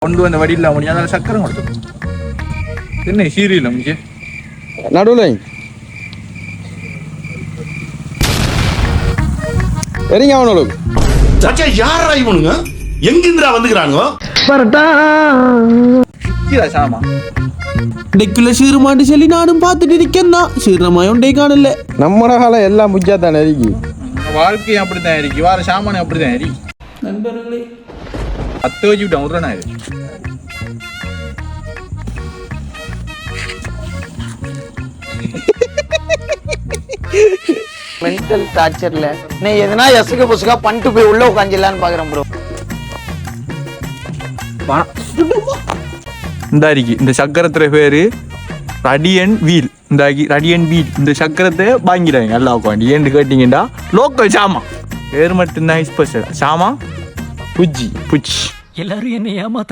கொண்டு வந்த வடியில் முடியும் அதில் சக்கரை கொடுத்து என்ன சீரியல் முடிஞ்சு நடுவில் சரிங்க அவனுக்கு சச்சா யாரா இவனுங்க எங்கிருந்துடா வந்துக்கிறாங்க சாமா டெக்குல சீருமாண்டு சொல்லி நானும் பார்த்துட்டு இருக்கேன் தான் சீரமாய் உண்டே காணல நம்மட காலம் எல்லாம் முஜ்ஜா தானே இருக்கு வாழ்க்கையும் அப்படித்தான் இருக்கு வார சாமானும் அப்படித்தான் இருக்கு நண்பர்களே 10 வச்சு விட்டேன் ஒரு நாள் மென்டல் டார்ச்சர்ல நீ எதனா எசுக்கு புசுக்கா பண்ணிட்டு போய் உள்ள உட்காந்துலான்னு பாக்குறேன் ப்ரோ. இந்த அரிக்கு இந்த சக்கரத்துல பேரு ரடியன் வீல் இந்த ரடியன் வீல் இந்த சக்கரத்தை வாங்கிடுறாங்க நல்லா உட்காந்து ஏன்னு கேட்டீங்கன்னா லோக்கல் சாமா பேர் மட்டும்தான் ஸ்பெஷல் சாமா புஜ்ஜி புஜ் எல்லாரும் என்ன ஏமாத்த